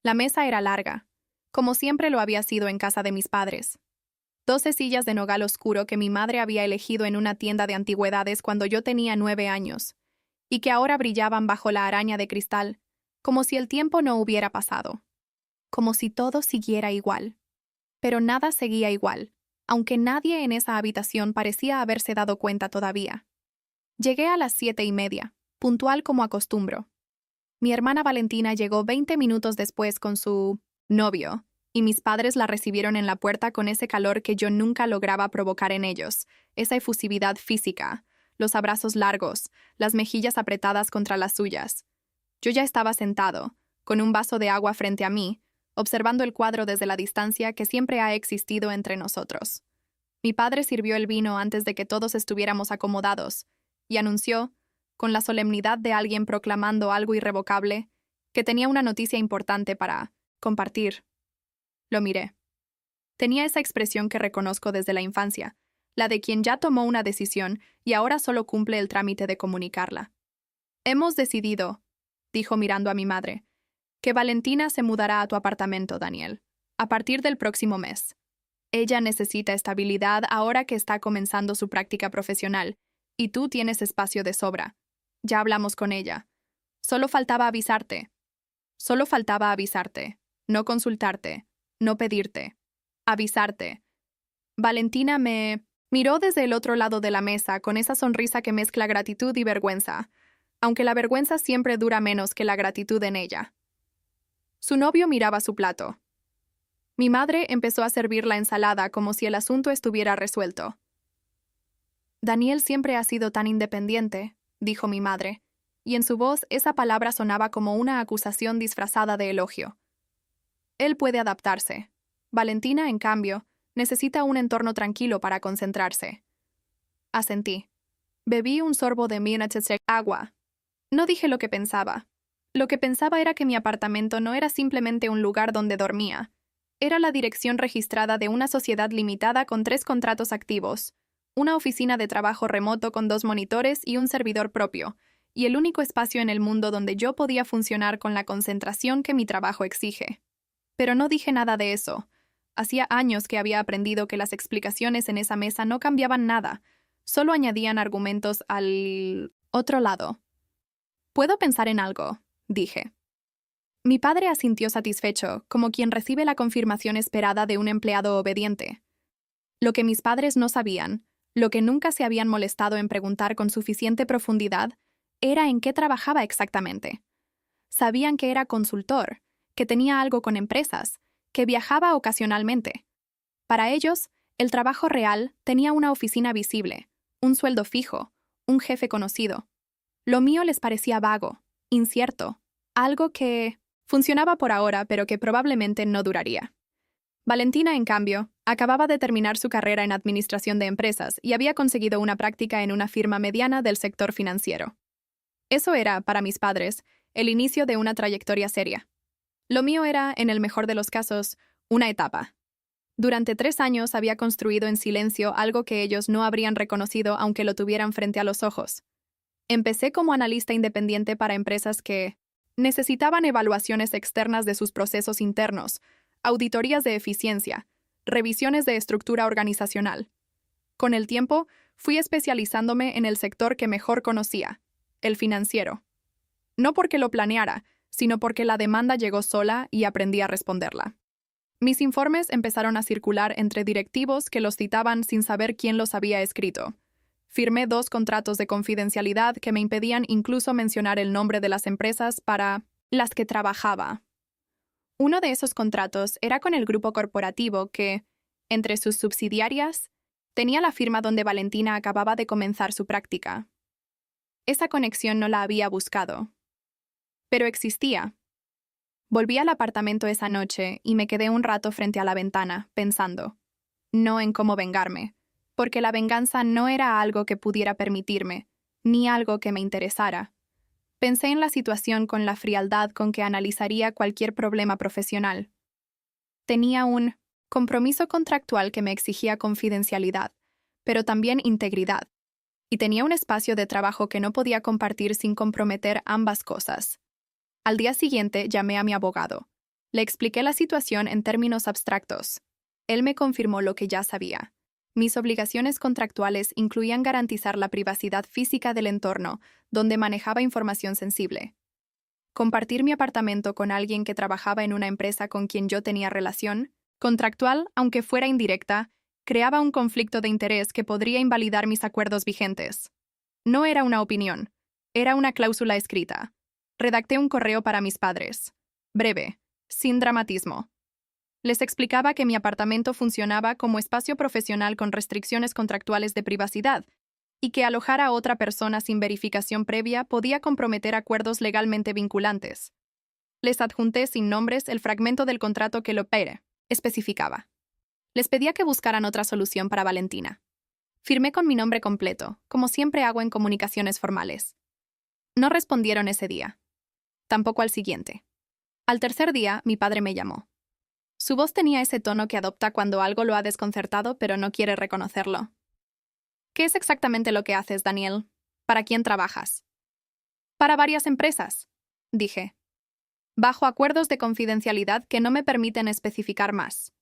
La mesa era larga, como siempre lo había sido en casa de mis padres. 12 sillas de nogal oscuro que mi madre había elegido en una tienda de antigüedades cuando yo tenía 9 años, y que ahora brillaban bajo la araña de cristal, como si el tiempo no hubiera pasado, como si todo siguiera igual. Pero nada seguía igual, aunque nadie en esa habitación parecía haberse dado cuenta todavía. Llegué a las 7:30, puntual como acostumbro. Mi hermana Valentina llegó 20 minutos después con su novio, y mis padres la recibieron en la puerta con ese calor que yo nunca lograba provocar en ellos, esa efusividad física, los abrazos largos, las mejillas apretadas contra las suyas. Yo ya estaba sentado, con un vaso de agua frente a mí, observando el cuadro desde la distancia que siempre ha existido entre nosotros. Mi padre sirvió el vino antes de que todos estuviéramos acomodados, y anunció, con la solemnidad de alguien proclamando algo irrevocable, que tenía una noticia importante para compartir. Lo miré. Tenía esa expresión que reconozco desde la infancia, la de quien ya tomó una decisión y ahora solo cumple el trámite de comunicarla. Hemos decidido, dijo mirando a mi madre, que Valentina se mudará a tu apartamento, Daniel, a partir del próximo mes. Ella necesita estabilidad ahora que está comenzando su práctica profesional, y tú tienes espacio de sobra. Ya hablamos con ella. Solo faltaba avisarte. Solo faltaba avisarte, no consultarte, no pedirte. Avisarte. Valentina me miró desde el otro lado de la mesa con esa sonrisa que mezcla gratitud y vergüenza, aunque la vergüenza siempre dura menos que la gratitud en ella. Su novio miraba su plato. Mi madre empezó a servir la ensalada como si el asunto estuviera resuelto. Daniel siempre ha sido tan independiente, dijo mi madre, y en su voz esa palabra sonaba como una acusación disfrazada de elogio. Él puede adaptarse. Valentina, en cambio, necesita un entorno tranquilo para concentrarse. Asentí. Bebí un sorbo de mi agua. No dije lo que pensaba. Lo que pensaba era que mi apartamento no era simplemente un lugar donde dormía. Era la dirección registrada de una sociedad limitada con 3 contratos activos, una oficina de trabajo remoto con 2 monitores y un servidor propio, y el único espacio en el mundo donde yo podía funcionar con la concentración que mi trabajo exige. Pero no dije nada de eso. Hacía años que había aprendido que las explicaciones en esa mesa no cambiaban nada, solo añadían argumentos al otro lado. «Puedo pensar en algo», dije. Mi padre asintió satisfecho, como quien recibe la confirmación esperada de un empleado obediente. Lo que mis padres no sabían, lo que nunca se habían molestado en preguntar con suficiente profundidad, era en qué trabajaba exactamente. Sabían que era consultor, que tenía algo con empresas, que viajaba ocasionalmente. Para ellos, el trabajo real tenía una oficina visible, un sueldo fijo, un jefe conocido. Lo mío les parecía vago, incierto, algo que funcionaba por ahora, pero que probablemente no duraría. Valentina, en cambio, acababa de terminar su carrera en administración de empresas y había conseguido una práctica en una firma mediana del sector financiero. Eso era, para mis padres, el inicio de una trayectoria seria. Lo mío era, en el mejor de los casos, una etapa. Durante 3 años había construido en silencio algo que ellos no habrían reconocido aunque lo tuvieran frente a los ojos. Empecé como analista independiente para empresas que necesitaban evaluaciones externas de sus procesos internos, auditorías de eficiencia, revisiones de estructura organizacional. Con el tiempo, fui especializándome en el sector que mejor conocía, el financiero. No porque lo planeara, sino porque la demanda llegó sola y aprendí a responderla. Mis informes empezaron a circular entre directivos que los citaban sin saber quién los había escrito. Firmé 2 contratos de confidencialidad que me impedían incluso mencionar el nombre de las empresas para las que trabajaba. Uno de esos contratos era con el grupo corporativo que, entre sus subsidiarias, tenía la firma donde Valentina acababa de comenzar su práctica. Esa conexión no la había buscado, pero existía. Volví al apartamento esa noche y me quedé un rato frente a la ventana, pensando, no en cómo vengarme, porque la venganza no era algo que pudiera permitirme, ni algo que me interesara. Pensé en la situación con la frialdad con que analizaría cualquier problema profesional. Tenía un compromiso contractual que me exigía confidencialidad, pero también integridad, y tenía un espacio de trabajo que no podía compartir sin comprometer ambas cosas. Al día siguiente llamé a mi abogado. Le expliqué la situación en términos abstractos. Él me confirmó lo que ya sabía. Mis obligaciones contractuales incluían garantizar la privacidad física del entorno, donde manejaba información sensible. Compartir mi apartamento con alguien que trabajaba en una empresa con quien yo tenía relación, contractual, aunque fuera indirecta, creaba un conflicto de interés que podría invalidar mis acuerdos vigentes. No era una opinión, era una cláusula escrita. Redacté un correo para mis padres. Breve, sin dramatismo. Les explicaba que mi apartamento funcionaba como espacio profesional con restricciones contractuales de privacidad y que alojar a otra persona sin verificación previa podía comprometer acuerdos legalmente vinculantes. Les adjunté sin nombres el fragmento del contrato que Lopere especificaba. Les pedía que buscaran otra solución para Valentina. Firmé con mi nombre completo, como siempre hago en comunicaciones formales. No respondieron ese día. Tampoco al siguiente. Al tercer día, mi padre me llamó. Su voz tenía ese tono que adopta cuando algo lo ha desconcertado pero no quiere reconocerlo. ¿Qué es exactamente lo que haces, Daniel? ¿Para quién trabajas? Para varias empresas, dije. Bajo acuerdos de confidencialidad que no me permiten especificar más.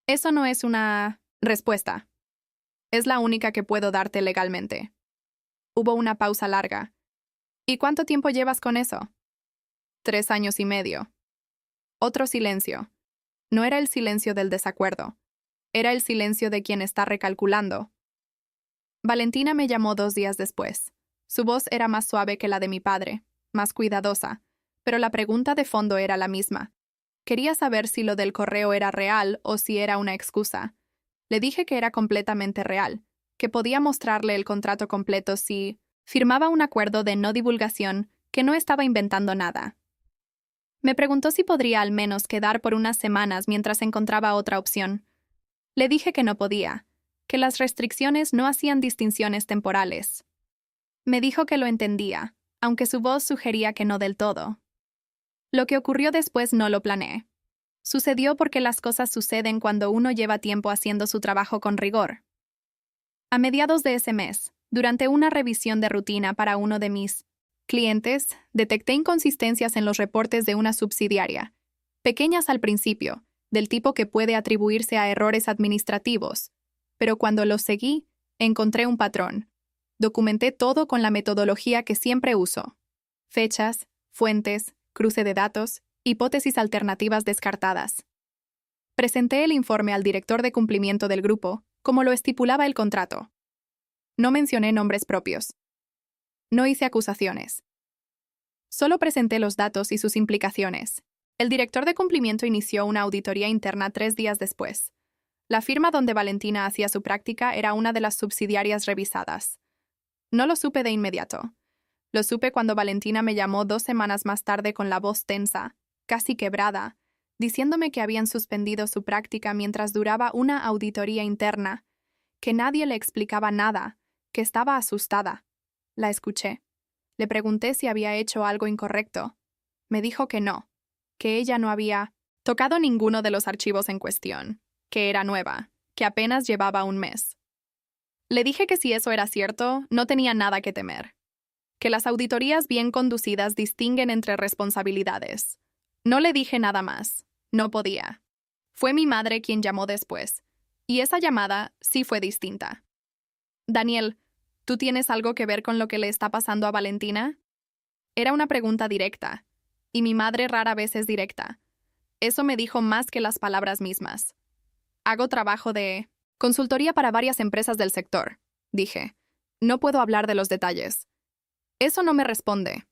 Eso no es una respuesta. Es la única que puedo darte legalmente. Hubo una pausa larga. ¿Y cuánto tiempo llevas con eso? 3 años y medio. Otro silencio. No era el silencio del desacuerdo. Era el silencio de quien está recalculando. Valentina me llamó 2 días después. Su voz era más suave que la de mi padre, más cuidadosa, pero la pregunta de fondo era la misma. Quería saber si lo del correo era real o si era una excusa. Le dije que era completamente real, que podía mostrarle el contrato completo si firmaba un acuerdo de no divulgación, que no estaba inventando nada. Me preguntó si podría al menos quedar por unas semanas mientras encontraba otra opción. Le dije que no podía, que las restricciones no hacían distinciones temporales. Me dijo que lo entendía, aunque su voz sugería que no del todo. Lo que ocurrió después no lo planeé. Sucedió porque las cosas suceden cuando uno lleva tiempo haciendo su trabajo con rigor. A mediados de ese mes, durante una revisión de rutina para uno de mis clientes, detecté inconsistencias en los reportes de una subsidiaria, pequeñas al principio, del tipo que puede atribuirse a errores administrativos, pero cuando los seguí, encontré un patrón. Documenté todo con la metodología que siempre uso. Fechas, fuentes, cruce de datos, hipótesis alternativas descartadas. Presenté el informe al director de cumplimiento del grupo, como lo estipulaba el contrato. No mencioné nombres propios. No hice acusaciones. Solo presenté los datos y sus implicaciones. El director de cumplimiento inició una auditoría interna 3 días después. La firma donde Valentina hacía su práctica era una de las subsidiarias revisadas. No lo supe de inmediato. Lo supe cuando Valentina me llamó 2 semanas más tarde con la voz tensa, casi quebrada, diciéndome que habían suspendido su práctica mientras duraba una auditoría interna, que nadie le explicaba nada, que estaba asustada. La escuché. Le pregunté si había hecho algo incorrecto. Me dijo que no, que ella no había tocado ninguno de los archivos en cuestión, que era nueva, que apenas llevaba un mes. Le dije que si eso era cierto, no tenía nada que temer, que las auditorías bien conducidas distinguen entre responsabilidades. No le dije nada más, no podía. Fue mi madre quien llamó después, y esa llamada sí fue distinta. Daniel, ¿tú tienes algo que ver con lo que le está pasando a Valentina? Era una pregunta directa, y mi madre rara vez es directa. Eso me dijo más que las palabras mismas. Hago trabajo de consultoría para varias empresas del sector, dije. No puedo hablar de los detalles. Eso no me responde.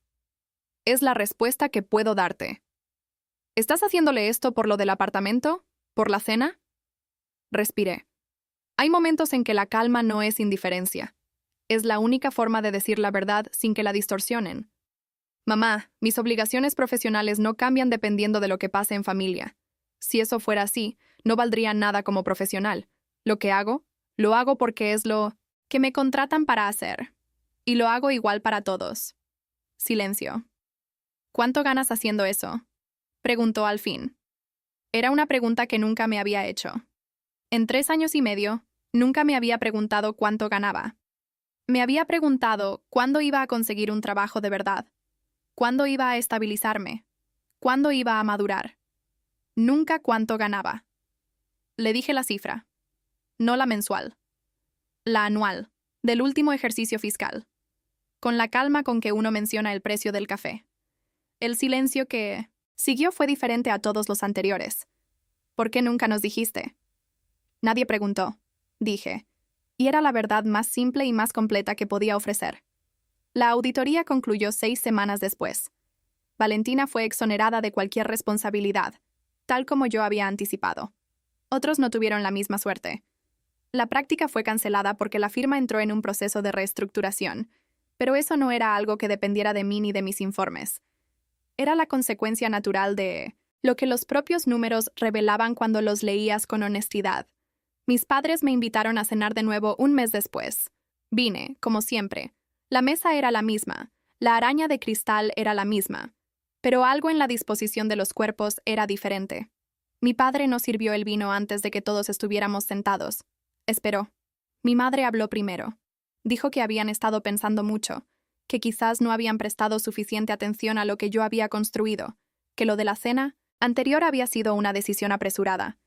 Es la respuesta que puedo darte. ¿Estás haciéndole esto por lo del apartamento? ¿Por la cena? Respiré. Hay momentos en que la calma no es indiferencia. Es la única forma de decir la verdad sin que la distorsionen. Mamá, mis obligaciones profesionales no cambian dependiendo de lo que pase en familia. Si eso fuera así, no valdría nada como profesional. Lo que hago, lo hago porque es lo que me contratan para hacer. Y lo hago igual para todos. Silencio. ¿Cuánto ganas haciendo eso? Preguntó al fin. Era una pregunta que nunca me había hecho. En 3 años y medio, nunca me había preguntado cuánto ganaba. Me había preguntado cuándo iba a conseguir un trabajo de verdad, cuándo iba a estabilizarme, cuándo iba a madurar. Nunca cuánto ganaba. Le dije la cifra. No la mensual. La anual, del último ejercicio fiscal. Con la calma con que uno menciona el precio del café. El silencio que siguió fue diferente a todos los anteriores. ¿Por qué nunca nos dijiste? Nadie preguntó, dije, y era la verdad más simple y más completa que podía ofrecer. La auditoría concluyó 6 semanas después. Valentina fue exonerada de cualquier responsabilidad, tal como yo había anticipado. Otros no tuvieron la misma suerte. La práctica fue cancelada porque la firma entró en un proceso de reestructuración, pero eso no era algo que dependiera de mí ni de mis informes. Era la consecuencia natural de lo que los propios números revelaban cuando los leías con honestidad. Mis padres me invitaron a cenar de nuevo un mes después. Vine, como siempre. La mesa era la misma, la araña de cristal era la misma, pero algo en la disposición de los cuerpos era diferente. Mi padre no sirvió el vino antes de que todos estuviéramos sentados. Esperó. Mi madre habló primero. Dijo que habían estado pensando mucho, que quizás no habían prestado suficiente atención a lo que yo había construido, que lo de la cena anterior había sido una decisión apresurada.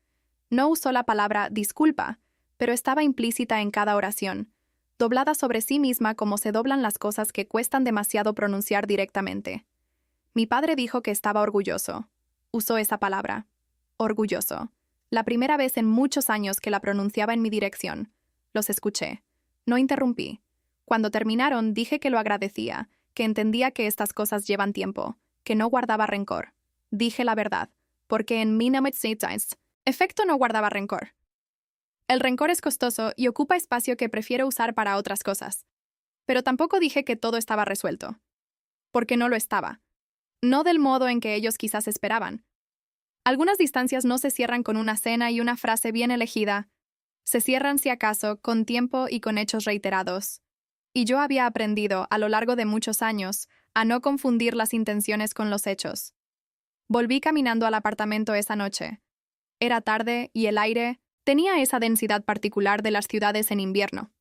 No usó la palabra disculpa, pero estaba implícita en cada oración, doblada sobre sí misma como se doblan las cosas que cuestan demasiado pronunciar directamente. Mi padre dijo que estaba orgulloso. Usó esa palabra. Orgulloso. La primera vez en muchos años que la pronunciaba en mi dirección. Los escuché. No interrumpí. Cuando terminaron, dije que lo agradecía, que entendía que estas cosas llevan tiempo, que no guardaba rencor. Dije la verdad, porque en mi efecto no guardaba rencor. El rencor es costoso y ocupa espacio que prefiero usar para otras cosas. Pero tampoco dije que todo estaba resuelto. Porque no lo estaba. No del modo en que ellos quizás esperaban. Algunas distancias no se cierran con una cena y una frase bien elegida. Se cierran, si acaso, con tiempo y con hechos reiterados. Y yo había aprendido, a lo largo de muchos años, a no confundir las intenciones con los hechos. Volví caminando al apartamento esa noche. Era tarde y el aire tenía esa densidad particular de las ciudades en invierno.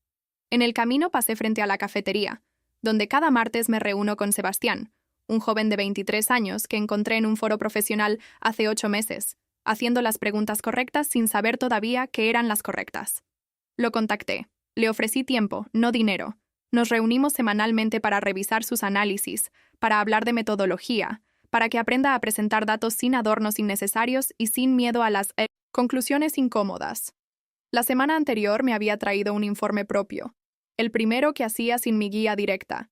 En el camino pasé frente a la cafetería, donde cada martes me reúno con Sebastián, un joven de 23 años que encontré en un foro profesional hace 8 meses, haciendo las preguntas correctas sin saber todavía que eran las correctas. Lo contacté. Le ofrecí tiempo, no dinero. Nos reunimos semanalmente para revisar sus análisis, para hablar de metodología, para que aprenda a presentar datos sin adornos innecesarios y sin miedo a las conclusiones incómodas. La semana anterior me había traído un informe propio, el primero que hacía sin mi guía directa.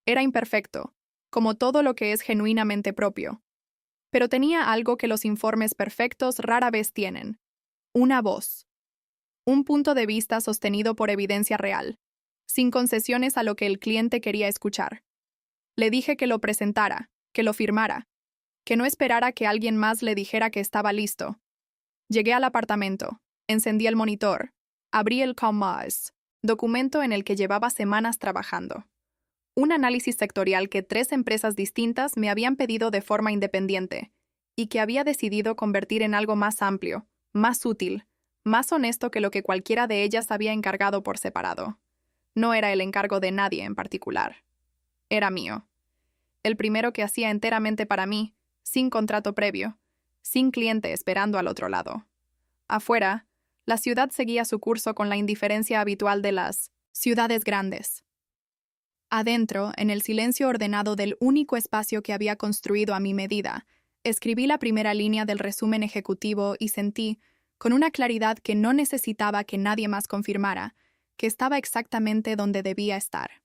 Era imperfecto, como todo lo que es genuinamente propio. Pero tenía algo que los informes perfectos rara vez tienen: una voz. Un punto de vista sostenido por evidencia real, sin concesiones a lo que el cliente quería escuchar. Le dije que lo presentara, que lo firmara, que no esperara que alguien más le dijera que estaba listo. Llegué al apartamento, encendí el monitor, abrí el Commerce, documento en el que llevaba semanas trabajando. Un análisis sectorial que 3 empresas distintas me habían pedido de forma independiente y que había decidido convertir en algo más amplio, más útil, más honesto que lo que cualquiera de ellas había encargado por separado. No era el encargo de nadie en particular. Era mío. El primero que hacía enteramente para mí, sin contrato previo, sin cliente esperando al otro lado. Afuera, la ciudad seguía su curso con la indiferencia habitual de las ciudades grandes. Adentro, en el silencio ordenado del único espacio que había construido a mi medida, escribí la primera línea del resumen ejecutivo y sentí, con una claridad que no necesitaba que nadie más confirmara, que estaba exactamente donde debía estar.